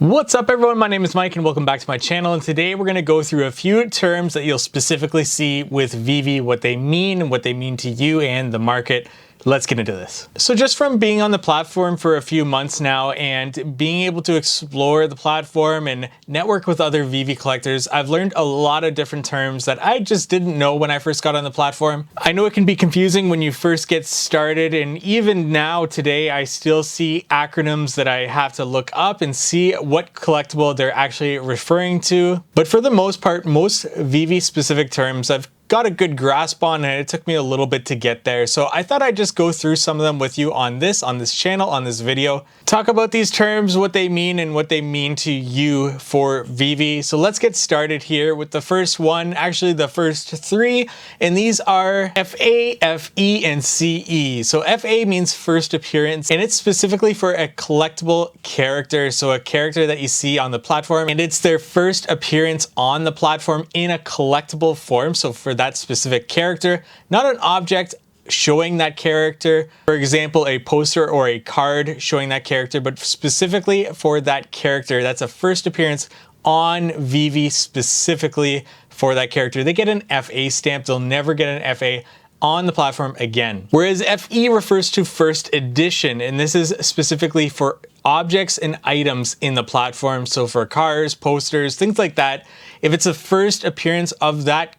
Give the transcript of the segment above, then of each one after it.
What's up everyone, my name is Mike and welcome back to my channel, and today we're going to go through a few terms that you'll specifically see with VeVe, what they mean to you and the market. Let's get into this. So just from being on the platform for a few months now and being able to explore the platform and network with other VeVe collectors, I've learned a lot of different terms that I just didn't know when I first got on the platform. I know it can be confusing when you first get started, and even now today I still see acronyms that I have to look up and see what collectible they're actually referring to. But for the most part, most VeVe specific terms I've got a good grasp on, and it took me a little bit to get there. So I thought I'd just go through some of them with you on this channel, on this video. Talk about these terms, what they mean and what they mean to you for VeVe. So let's get started here with the first one, actually the first three, and these are FA, FE, and CE. So FA means first appearance, and it's specifically for a collectible character. So a character that you see on the platform, and it's their first appearance on the platform in a collectible form. So for that specific character, not an object showing that character, for example a poster or a card showing that character, but specifically for that character. That's a first appearance on VeVe specifically for that character. They get an FA stamp. They'll never get an FA on the platform again. Whereas FE refers to first edition, and this is specifically for objects and items in the platform. So for cars, posters, things like that, if it's a first appearance of that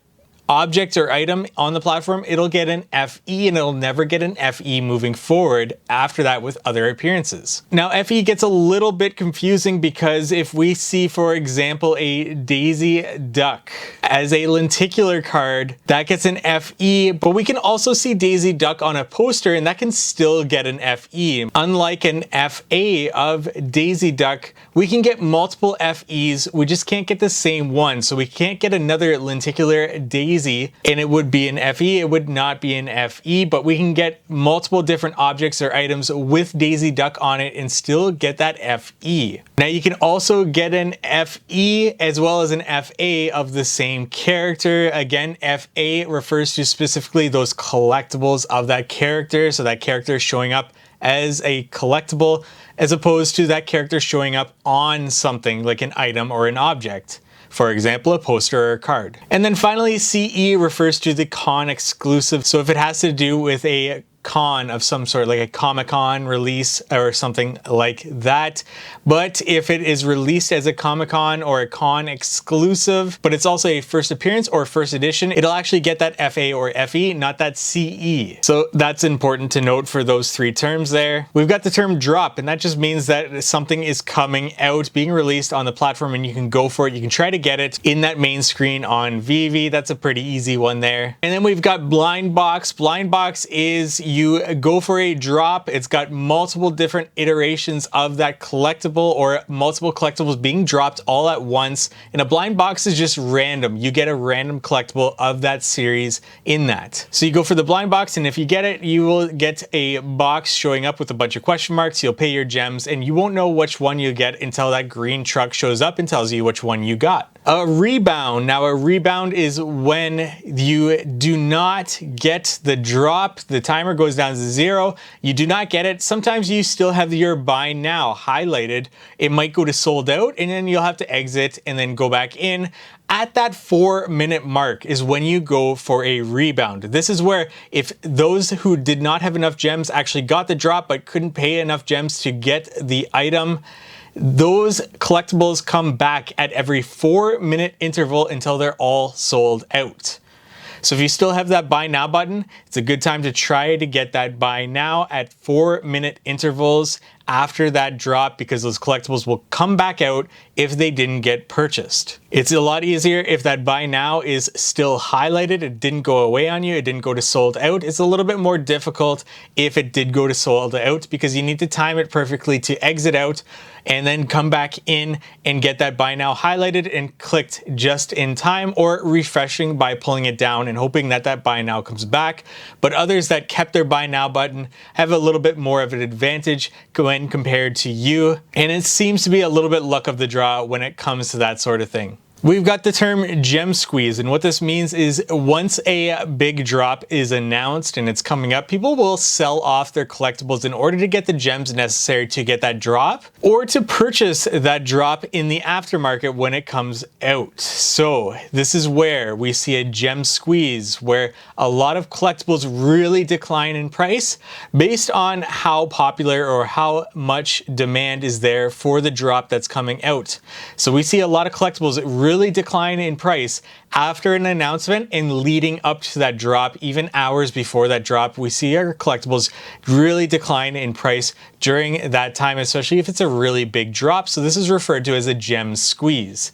object or item on the platform, it'll get an FE, and it'll never get an FE moving forward after that with other appearances. Now FE gets a little bit confusing because if we see, for example, a Daisy Duck as a lenticular card, that gets an FE, but we can also see Daisy Duck on a poster and that can still get an FE. Unlike an FA of Daisy Duck, we can get multiple FEs, we just can't get the same one. So we can't get another lenticular Daisy and it would be an FE, it would not be an FE, but we can get multiple different objects or items with Daisy Duck on it and still get that FE. Now you can also get an FE as well as an FA of the same character. Again, FA refers to specifically those collectibles of that character, so that character is showing up as a collectible as opposed to that character showing up on something like an item or an object. For example, a poster or a card. And then finally, CE refers to the con exclusive. So if it has to do with a con of some sort, like a Comic-Con release or something like that. But if it is released as a Comic-Con or a con exclusive, but it's also a first appearance or first edition, it'll actually get that FA or FE, not that CE. So that's important to note for those three terms there. We've got the term drop, and that just means that something is coming out, being released on the platform, and you can go for it. You can try to get it in that main screen on VeVe. That's a pretty easy one there. And then we've got blind box. Blind box is you go for a drop. It's got multiple different iterations of that collectible or multiple collectibles being dropped all at once. And a blind box is just random. You get a random collectible of that series in that. So you go for the blind box, and if you get it, you will get a box showing up with a bunch of question marks. You'll pay your gems, and you won't know which one you get until that green truck shows up and tells you which one you got. A rebound. Now a rebound is when you do not get the drop. The timer goes down to 0. You do not get it. Sometimes you still have your buy now highlighted. It might go to sold out, and then you'll have to exit and then go back in. At that 4-minute mark is when you go for a rebound. This is where if those who did not have enough gems actually got the drop but couldn't pay enough gems to get the item, those collectibles come back at every 4-minute interval until they're all sold out. So if you still have that buy now button, it's a good time to try to get that buy now at 4-minute intervals after that drop, because those collectibles will come back out if they didn't get purchased. It's a lot easier if that buy now is still highlighted. It didn't go away on you. It didn't go to sold out. It's a little bit more difficult if it did go to sold out, because you need to time it perfectly to exit out and then come back in and get that buy now highlighted and clicked just in time, or refreshing by pulling it down and hoping that that buy now comes back. But others that kept their buy now button have a little bit more of an advantage when compared to you, and it seems to be a little bit luck of the draw when it comes to that sort of thing. We've got the term gem squeeze, and what this means is once a big drop is announced and it's coming up, people will sell off their collectibles in order to get the gems necessary to get that drop or to purchase that drop in the aftermarket when it comes out. So this is where we see a gem squeeze, where a lot of collectibles really decline in price based on how popular or how much demand is there for the drop that's coming out. So we see a lot of collectibles really decline in price after an announcement and leading up to that drop. Even hours before that drop, we see our collectibles really decline in price during that time, especially if it's a really big drop. So this is referred to as a gem squeeze.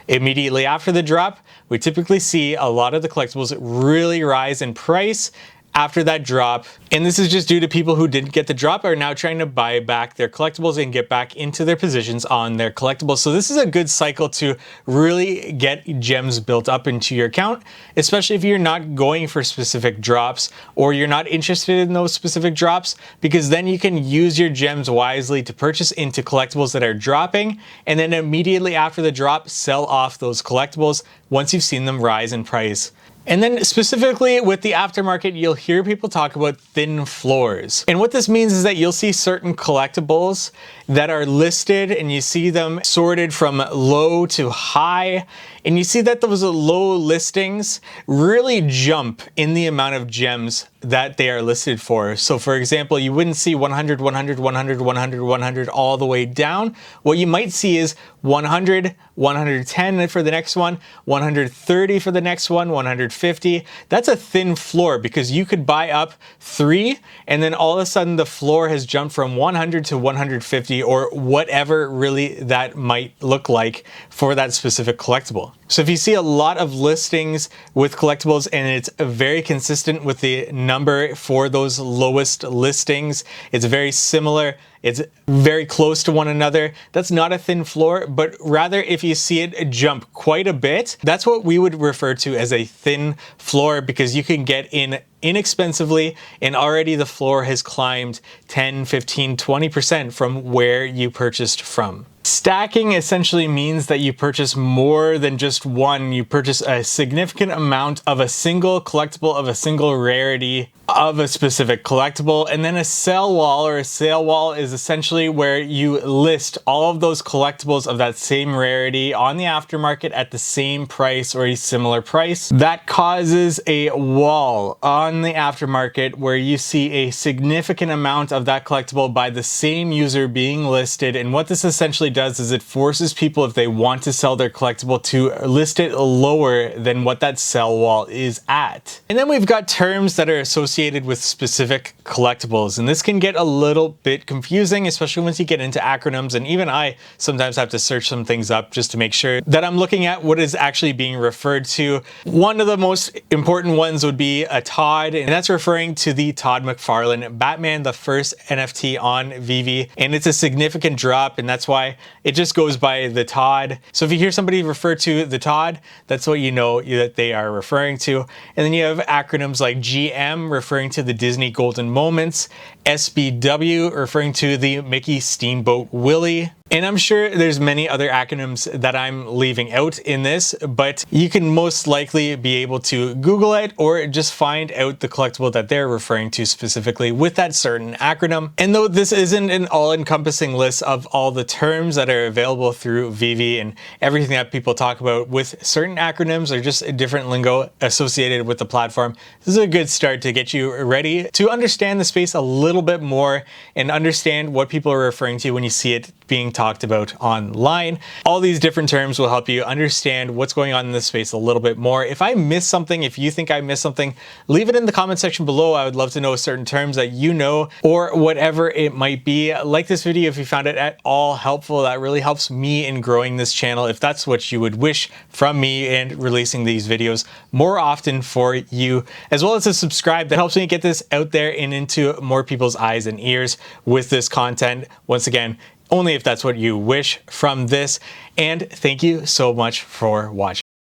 Immediately after the drop, we typically see a lot of the collectibles really rise in price after that drop. And this is just due to people who didn't get the drop are now trying to buy back their collectibles and get back into their positions on their collectibles. So this is a good cycle to really get gems built up into your account, especially if you're not going for specific drops or you're not interested in those specific drops, because then you can use your gems wisely to purchase into collectibles that are dropping, and then immediately after the drop, sell off those collectibles once you've seen them rise in price. And then specifically with the aftermarket, you'll hear people talk about thin floors. And what this means is that you'll see certain collectibles that are listed and you see them sorted from low to high. And you see that those low listings really jump in the amount of gems that they are listed for. So for example, you wouldn't see 100, 100, 100, 100, 100 all the way down. What you might see is 100, 110 for the next one, 130 for the next one, 150. That's a thin floor because you could buy up 3 and then all of a sudden the floor has jumped from 100 to 150 or whatever really that might look like for that specific collectible. So if you see a lot of listings with collectibles and it's very consistent with the number for those lowest listings, it's very similar, it's very close to one another, that's not a thin floor, but rather if you see it jump quite a bit, that's what we would refer to as a thin floor, because you can get in inexpensively and already the floor has climbed 10, 15, 20% from where you purchased from. Stacking essentially means that you purchase more than just one. You purchase a significant amount of a single collectible, of a single rarity of a specific collectible. And then a sell wall or a sale wall is essentially where you list all of those collectibles of that same rarity on the aftermarket at the same price or a similar price. That causes a wall on the aftermarket where you see a significant amount of that collectible by the same user being listed. And what this essentially does is it forces people, if they want to sell their collectible, to list it lower than what that sell wall is at. And then we've got terms that are associated with specific collectibles, and this can get a little bit confusing, especially once you get into acronyms. And even I sometimes have to search some things up just to make sure that I'm looking at what is actually being referred to. One of the most important ones would be a TODD, and that's referring to the Todd McFarlane Batman, the first NFT on VeVe, and it's a significant drop, and that's why it just goes by the TODD. So if you hear somebody refer to the TODD, that's what you know that they are referring to. And then you have acronyms like GM referring to the Disney Golden Moments, SBW referring to the Mickey Steamboat Willie. And I'm sure there's many other acronyms that I'm leaving out in this, but you can most likely be able to Google it or just find out the collectible that they're referring to specifically with that certain acronym. And though this isn't an all-encompassing list of all the terms that are available through VeVe and everything that people talk about with certain acronyms or just a different lingo associated with the platform, this is a good start to get you ready to understand the space a little bit more and understand what people are referring to when you see it being talked about online. All these different terms will help you understand what's going on in this space a little bit more. If I miss something, if you think I missed something, leave it in the comment section below. I would love to know certain terms that you know or whatever it might be. Like this video if you found it at all helpful. That really helps me in growing this channel if that's what you would wish from me and releasing these videos more often for you, as well as to subscribe. That helps me get this out there and into more people's eyes and ears with this content. Once again, only if that's what you wish from this. And thank you so much for watching.